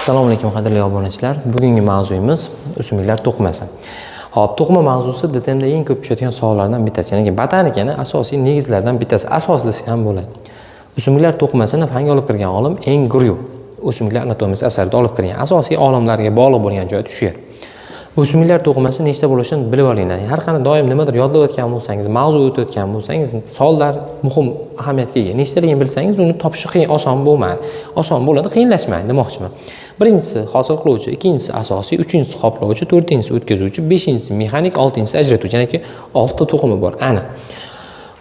Assalomu alaykum qadrli obunachilar. Bugungi mavzuyimiz o'simliklar to'qimasi. Hop, to'qima mavzusi DTMda eng ko'p tushadigan savollardan bittasi. Ya'ni botanikani asosiy negizlaridan bittasi, asoslisi ham bo'ladi. O'simliklar to'qimasini fanga olib kirgan olim Engriu o'simliklar anatomiyasi asarida olib kirgan. Asosiy olimlarga bog'liq bo'lgan joyi shu yer. O'simliklar to'qimasi nechta bo'lishini bilib olinglar. Har qanday doim nimadir yodlab o'tgan bo'lsangiz, mavzu o'tayotgan bo'lsangiz, savollar muhim ahamiyatga ega. Nechtaligini bilsangiz, uni topish qiyin, oson bo'lmaydi. Oson bo'ladi, qiyinlashmaydi demoqchiman. Birinchisi hosil qiluvchi, ikkinchisi asosiy, uchinchisi qoplovchi, to'rtinchisi o'tkazuvchi, beshinchisi mexanik, oltinchisi ajratuvchi. Ya'ni 6 ta to'qimi bor, aniq.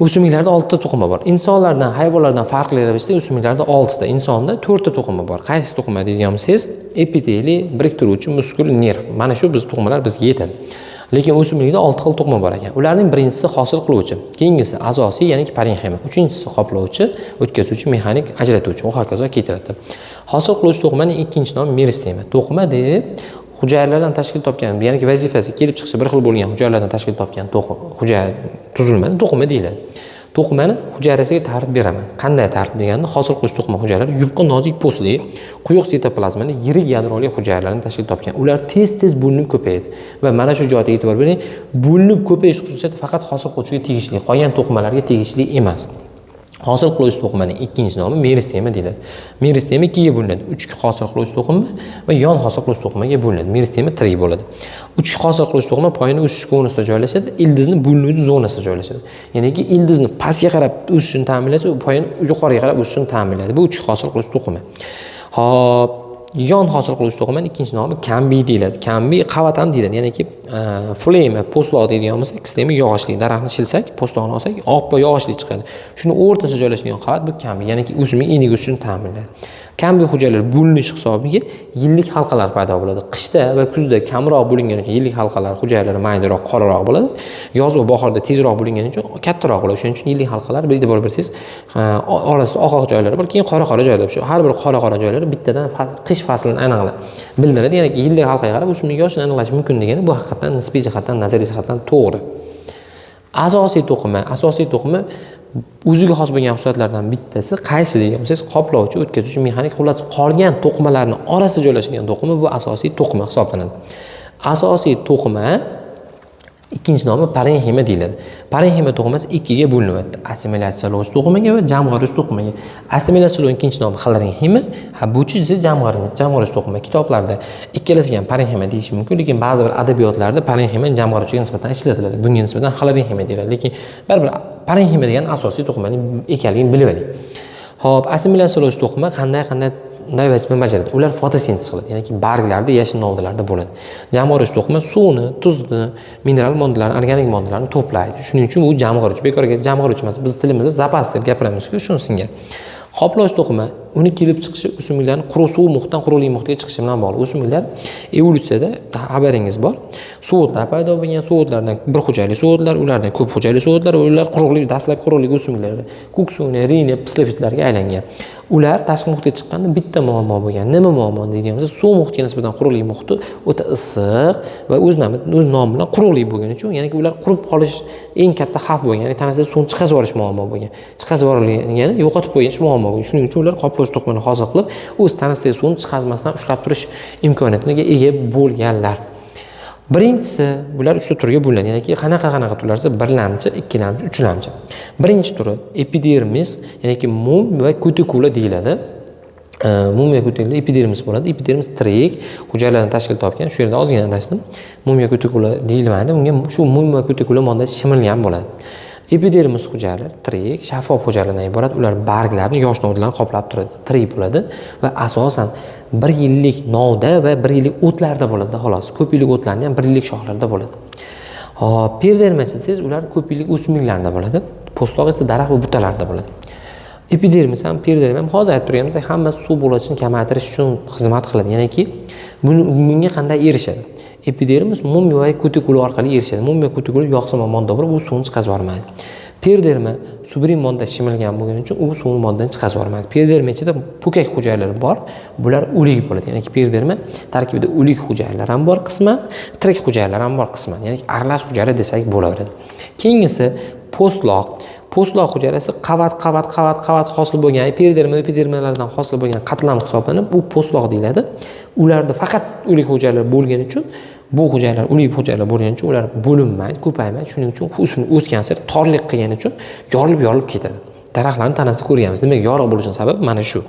O'simliklarda 6 ta to'qima bor. Insonlardan, hayvonlardan farqli ravishda o'simliklarda 6 ta, insonda 4 ta to'qima bor. Qaysi to'qima deydigan bo'lsangiz, epiteliy, biriktiruvchi, muskul, nerv. Mana shu biz to'qimalar bizga yetadi. Lekin o'simlikda 6 xil to'qima bor ekan. Ularning birinchisi hosil qiluvchi, keyingisi asosiy, ya'ni parenxima, uchinchisi qoplovchi, o'tkazuvchi, mexanik, ajratuvchi va hokazo ketaveradi. Hosil qiluvchi to'qimaning ikkinchi nomi meristema. To'qima deb hujayralardan tashkil topgan, ya'ni vazifasi kelib chiqishi bir xil bo'lgan hujayralardan tashkil topgan hujayra tuzilmani to'qima deyiladi. To'qimani hujayrasiga ta'rif beraman. Qanday ta'rif deganda, hosil qiluvchi to'qima hujayralar yupqa nozik postli, quyuq sitoplazmali, yirik yadroli hujayralardan tashkil topgan. Ular tez-tez bo'linib ko'payadi va mana shu joyda e'tibor bering, bo'linib ko'payish xususiyati faqat hosil qiluvchiga tegishli, qolgan to'qimalarga tegishli emas. Hosil qiluvchi to'qimaning ikkinchi nomi meristema deyiladi. Meristema ikkiga bo'linadi. Uchki hosil qiluvchi to'qima va yon hosil qiluvchi to'qimaga bo'linadi. Meristema tirik bo'ladi. Uchki hosil qiluvchi to'qima poyani o'sish konusida joylashadi, ildizni bo'linuvchi zonasida joylashadi. Ya'niki ildizni pastga qarab o'sishini ta'minlasa, poyani yuqoriga qarab o'sishini ta'minlaydi. Bu uchki hosil qiluvchi to'qima. Hop, yon hosil qiluvchi to'qimaning ikkinchi nomi kambiy deyiladi. Kambiy qavatam deyiladi. Ya'niki flema, postloq deydigan bo'lsa, kislema yog'ochli, daraxtni shilsak, postloqni olsak, oq yog'ochli chiqadi. Shuni o'rtasida joylashgan qavat bu kambiy, ya'niki o'simlik eniga o'sishini ta'minlaydi. Kambiy hujayralar bo'linish hisobiga yillik halqalar paydo bo'ladi. Qishda va kuzda kamroq bo'lingan uchun yillik halqalar hujayralari maydaroq, qoraroq bo'ladi. Yoz va bahorda tezroq bo'lingan uchun kattaroq bo'ladi. Shuning uchun yillik halqalar bir e'tibor bersangiz, orasida oq joylari bor, keyin qora joylari bor. Shu har bir qora joylari bittadan qish faslini aniqlab bildiradi. Ya'ni yillik halqaga qarab o'simlik yoshini aniqlash mumkin degani bu haqiqatan nisbiy jihatdan, nazariy jihatdan to'g'ri. Asosiy to'qima o'ziga xos bo'lgan xususiyatlardan bittasi qaysi degan bo'lsangiz, qoplovchi, o'tkazuvchi, mexanik, xullas qolgan to'qimalarning orasida joylashgan to'qima bu asosiy to'qima hisoblanadi. Asosiy to'qima ikkinchi nomi parenxima deyiladi. Parenxima to'qimasi ikkiga bo'linadi. Assimilyatsiyalovchi to'qimaga va jamg'aruvchi to'qimaga. Assimilyatsiyalovchi ikkinchi nomi xlarenxima, buchi esa jamg'aruvchi to'qima. Kitoblarda ikkalasiga ham parenxima deyish mumkin, lekin ba'zi bir adabiyotlarda parenxima jamg'aruvchiga nisbatan ishlatiladi. Bunga nisbatan xlarenxima deyiladi. Lekin baribir parenxima degan asosiy to'qimaning ekanligini bilib oling. Xo'p, assimilyatsiyalovchi to'qima qanday vazifa bajaradi? Ular fotosintez qiladi, ya'ni barglarda, yashil novdalarda bo'ladi. Jamg'aruvchi to'qima suvni, tuzni, mineral moddalarni, organik moddalarni to'playdi. Shuning uchun u jamg'aruvchi. Bekorga jamg'aruvchi emas, biz tilimizda zapas deb gapiramiz-ku, shuni singan. Qoplovchi to'qima uni kelib chiqishi o'simliklarning quruq suv muhitdan quruqlik muhitga chiqishi bilan bog'liq. O'simliklar evolyutsiyada xabaringiz bor. Suvotlar paydo bo'lgan, suvotlardan bir hujayli suvotlar, ulardan ko'p hujayli suvotlar, ular quruqlik, dastlab quruqlik o'simliklar ko'ksuni, rini, pislofitlarga aylangan. Ular tashqi muhitga chiqqanda bitta muammo bo'lgan. Nima muammo deydiganimizda, suv muhitiga nisbatan quruqlik muhiti o'ta issiq va o'z nomi bilan quruqlik bo'lgani uchun, ya'ni ular qurib qolish eng katta xavf bo'lgan, ya'ni tanasidan suvni chiqazib yuborish muammo bo'lgan. Chiqazib yuborilgani yo'qotib qo'yish muammo bo'lgan. Shuning uchun ular qoplovchi to'qimani hosil qilib, o'z tanasidagi suvni chiqazmasdan ushlab turish imkoniyatiga ega bo'lganlar. Birinchisi, bular 3 ta turga bo'linadi. Ya'ni qanaqa turlar? Birlamchi, ikkilamchi, uchlamchi. Birinchi turi epidermis, ya'ni mum va kutikula deyiladi. Mum va kutikula epidermis bo'ladi. Epidermis tirik hujayralardan tashkil topgan. Shu yerda ozgina adashdim. Mum va kutikula deyilmaydi. Unga shu mum va kutikula moddasi shimilgan bo'ladi. Epidermis hujayralar tirik, shaffof hujayralardan iborat. Ular barglarni, yosh novdalarni qoplab turadi, tirik bo'ladi va asosan 1 yillik novda va 1 yillik o'tlarda bo'ladi, xolos. Ko'p yillik o'tlarni ham 1 yillik shoxlarda bo'ladi. Hop, perdermis desangiz, ular ko'p yillik o'simliklarda bo'ladi. Postloq esa daraxt va butalarda bo'ladi. Epidermis ham, perdermis ham hozir aytib turganimdek, hamma suv bo'lishini kamaytirish uchun xizmat qiladi. Ya'ni bunga qanday erishadi? Epidermis mum va kutikula orqali erishadi. Mum va kutikula yoqsimon modda bo'lib, u suvni chiqazib yubormaydi. Perderma subrin modda shimilgan bo'lgani uchun u suvni moddani chiqazib yubormaydi. Perderma ichida po'kak hujayralar bor. Bular o'lik bo'ladi. Ya'ni perderma tarkibida o'lik hujayralar ham bor qisman, tirik hujayralar ham bor qisman. Ya'ni aralash hujayra desak bo'laveradi. Keyingisi postloq. Po'stloq hujayrasi qavat hosil bo'lgan epidermalardan hosil bo'lgan qatlam hisoblanib, bu po'stloq deyiladi. Ularda faqat o'lik hujayralar bo'lgani uchun bu hujayralar o'lik hujayralar bo'lgani uchun ular bo'linmaydi, ko'paymaydi. Shuning uchun o'smir o'sgan sari torlik qilgani uchun yorilib ketadi. Daraxtlarning tanasida ko'rganmiz. Demak, yorug' bo'lishining sababi mana shu.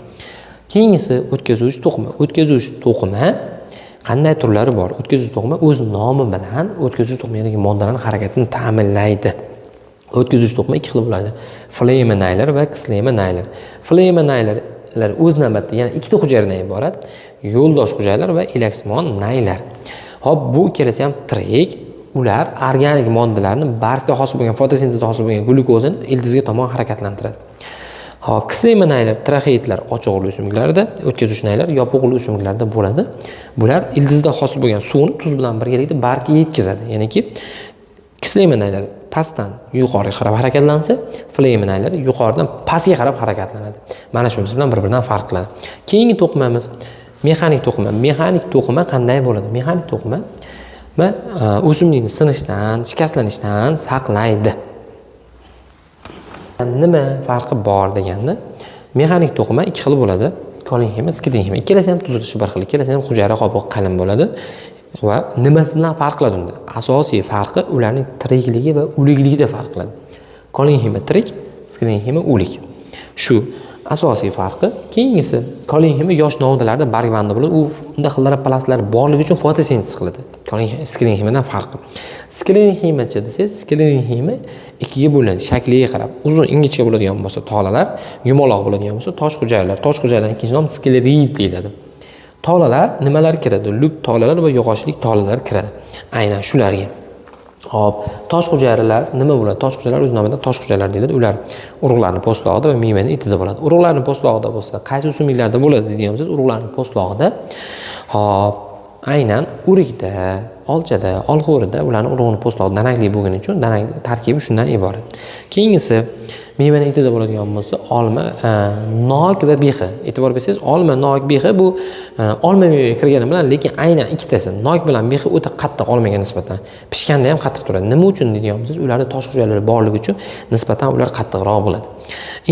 Keyingisi o'tkazuvchi to'qima. O'tkazuvchi to'qima qanday turlari bor? O'tkazuvchi to'qima o'z nomi bilan o'tkazuvchi to'qimadagi moddalarning harakatini ta'minlaydi. O'tkazuvchi to'qima ikki xil bo'ladi. Flema naylar va kislema naylar. Flema naylar o'z navbatida yana ikkita hujayradan iborat. Yo'ldosh hujayralar va elaksimon naylar. Hop, bu ikkalasi ham tirik. Ular organik moddalarni bargda hosil bo'lgan fotosintezda hosil bo'lgan glyukozani ildizga tomon harakatlantiradi. Hop, kislema naylar traxeitlar ochiq o'g'li o'simliklarda, o'tkazuvchi naylar yopiq o'g'li o'simliklarda bo'ladi. Bular ildizda hosil bo'lgan suvni tuz bilan birgalikda bargga yetkazadi. Ya'niki kislema naylar pastdan yuqoriga qarab harakatlansa, flema naylar yuqoridan pastga qarab harakatlanadi. Mana shunisi bilan bir-biridan farq qiladi. Keyingi to'qimamiz mexanik to'qima. Mexanik to'qima qanday bo'ladi? Mexanik to'qima o'simlikni sinishdan, shikastlanishdan saqlaydi. Nima farqi bor deganda, mexanik to'qima ikki xil bo'ladi. Kolinxema, sklinxema. Ikkalasi ham tuzilishi bir xil, ikkalasi ham hujayra qobiq qalin bo'ladi. Va nimasi bilan farq qiladi unda? Asosiy farqi ularning tirikligi va o'likligida farq qiladi. Kolinxema tirik, sklinxema o'lik. Shu asosiy farqi. Keyingisi kolinxema yosh novdalarda bargbanda bo'ladi. U unda xillar plastlar borligi uchun fotosintez qiladi. Sklinxemadan farqi. Sklinxemachi desangiz, sklinxema ikkiga bo'linadi shakliga qarab. Uzun ingichka bo'ladigan bo'lsa tolalar, yumaloq bo'ladigan bo'lsa tosh hujayralar. Tosh hujayralarning ikkinchi nomi sklerid deyiladi. Tolalar nimalar kiradi? Lub tolalar va yog'ochlik tolalar kiradi. Aynan shularga. Hop, tosh hujayralar nima bo'ladi? Tosh hujayralar o'z nomidan tosh hujayralar deyiladi. Ular urug'larning po'stlog'ida va mevaning itida bo'ladi. Urug'larning po'stlog'ida bo'lsa, qaysi o'simliklarda bo'ladi deyapsiz? Urug'larning po'stlog'ida. Hop, aynan o'rikda, olchada, olxo'rida ularning urug'ining po'stlog'i danakli bo'lgani uchun danak tarkibi shundan iborat. Keyingisi mevaning itida bo'ladigan bo'lsa, olma, nok va bexi. E'tibor bersangiz, olma, nok, bexi bu olma mevaga kirgani bilan, lekin aynan ikkitasi, nok bilan bexi o'ta qattiq olmaga nisbatan. Pishganda ham qattiq turadi. Nima uchun deyapsiz? Ularda tosh hujayralari borligi uchun nisbatan ular qattiqroq bo'ladi.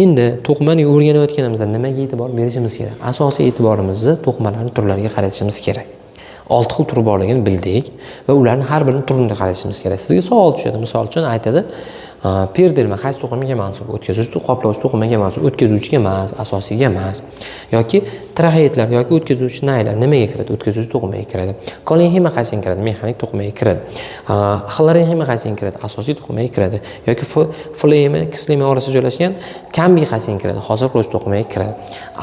Endi to'qimani o'rganayotganimizda nimaga e'tibor berishimiz kerak? Asosiy e'tiborimizni to'qimalarning turlariga qaratishimiz kerak. 6 xil turi borligini bildik va ularning har birining turini qaratishimiz kerak. Sizga savol tushadi. Misol uchun aytadi, perderma qaysi to'qimaga mansub? O'tkazuvchi qoplovchi to'qimaga mansub, o'tkazuvchiga emas, asosiyga emas. Yoki traxeitlar yoki o'tkazuvchi naylar nimaga kiradi? O'tkazuvchi to'qimaga kiradi. Kolinxema qaysiga kiradi? Mexanik to'qimaga kiradi. Xlorinxema qaysiga kiradi? Asosiy to'qimaga kiradi. Yoki flema, kislema orasida joylashgan kambi qaysiga kiradi? Hosil qiluvchi to'qimaga kiradi.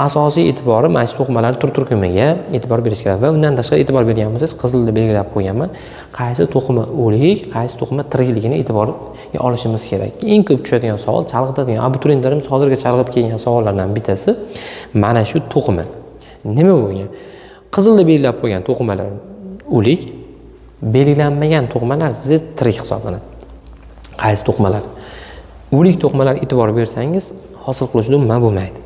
Asosiy e'tibori mana shu to'qimalar tur-turkumiga e'tibor berish kerak va undan tashqari e'tibor bergan bo'lsangiz, qizilda belgilab qo'yganman. Qaysi to'qima o'lik, qaysi to'qima tirikligini e'tibor olishimiz kerak. Eng ko'p tushadigan savol, chalg'itadigan abituriyentlarimiz hozirga chalg'ib kelgan savollardan bittasi mana shu to'qima. Nima bo'lgan? Qizilda belgilab qo'ygan to'qimalar o'lik, belgilanmagan to'qimalar siz tirik hisoblanadi. Qaysi to'qimalar? O'lik to'qimalar e'tibor bersangiz, hosil qiluvchida umuman bo'lmaydi.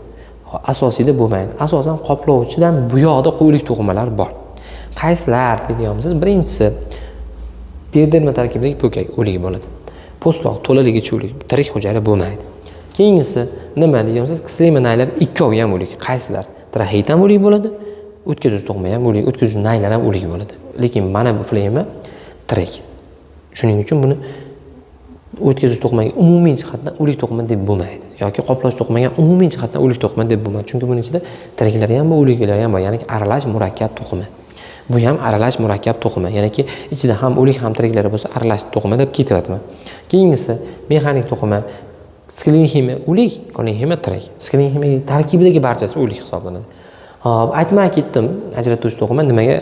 Asosiyda bo'lmaydi. Asosan qoplovchidan bu yoqda o'lik to'qimalar bor. Qaysilar deyapsiz? Birinchisi perderma tarkibidagi po'kak o'lik bo'ladi. Po'stloq to'laligicha o'lik, tirik hujayra bo'lmaydi. Keyingisi nima deyapsiz? Kislema naylar ikkovi ham o'lik. Qaysilar? Traxeit ham o'lik bo'ladi, o'tkazuvchi to'qima ham o'lik, o'tkazuvchi naylar ham o'lik bo'ladi. Lekin mana bu flema tirik. Shuning uchun buni o'tkazuvchi to'qimaga umumiy jihatdan o'lik to'qima deb bo'lmaydi. Yoki qoplovchi to'qimaga umumiy jihatdan o'lik to'qima deb bo'lmaydi. Chunki buning ichida tiriklari ham bor, o'liklari ham bor, ya'ni aralash murakkab to'qima. Bu ham aralash murakkab to'qima. Ya'ni ichida ham o'lik ham tiriklari bo'lsa, aralash to'qima deb ketyapman. Keyingisi mexanik to'qima. Sklinxema o'lik, kolinxema tirik. Sklinxema tarkibidagi barchasi o'lik hisoblanadi. Hop, aytmay ketdim, ajratuvchi to'qima nimaga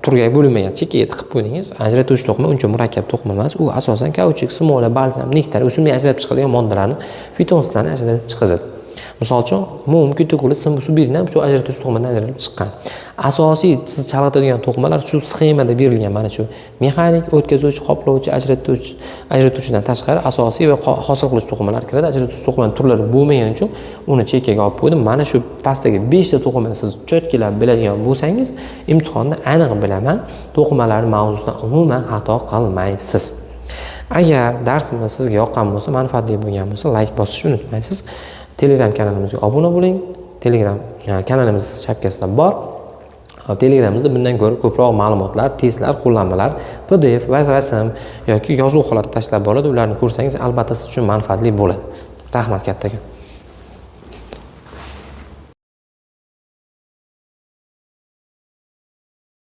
turga bo'linmagan chekkaga tiqib qo'ydingiz. Ajratuvchi to'qima uncha murakkab to'qima emas. U asosan kauchuk, smola, balsam, nektar, o'simlik ajratib chiqaradigan moddalarni, fitonslarni ajratib chiqazadi. Misol uchun, mum, kutikuli, subirin ham shu ajratuvchi to'qimadan ajralib chiqqan. Asosiy siz chalg'itadigan to'qimalar shu sxemada berilgan mana shu mexanik, o'tkazuvchi, qoplovchi, ajratuvchidan tashqari asosiy va hosil qiluvchi to'qimalar kiradi. Ajratuvchi to'qimaning turlari bo'lmagani uchun uni chekkaga olib qo'ydim. Mana shu pastdagi 5 ta to'qimani siz cho'tkilab biladigan bo'lsangiz, imtihonda aniq bilaman, to'qimalar mavzusidan umuman xato qilmaysiz. Agar darsimiz sizga yoqqan bo'lsa, manfaatli bo'lgan bo'lsa, like bosishni unutmaysiz. Telegram kanalimizga obuna bo'ling. Telegram kanalimiz shapkasida bor. Telegramimizda bundan ko'ra ko'proq ma'lumotlar, testlar, qo'llanmalar, PDF va rasm yoki yozuv holatida tashlab bo'ladi. Ularni ko'rsangiz albatta siz uchun manfaatli bo'ladi. Rahmat kattaga.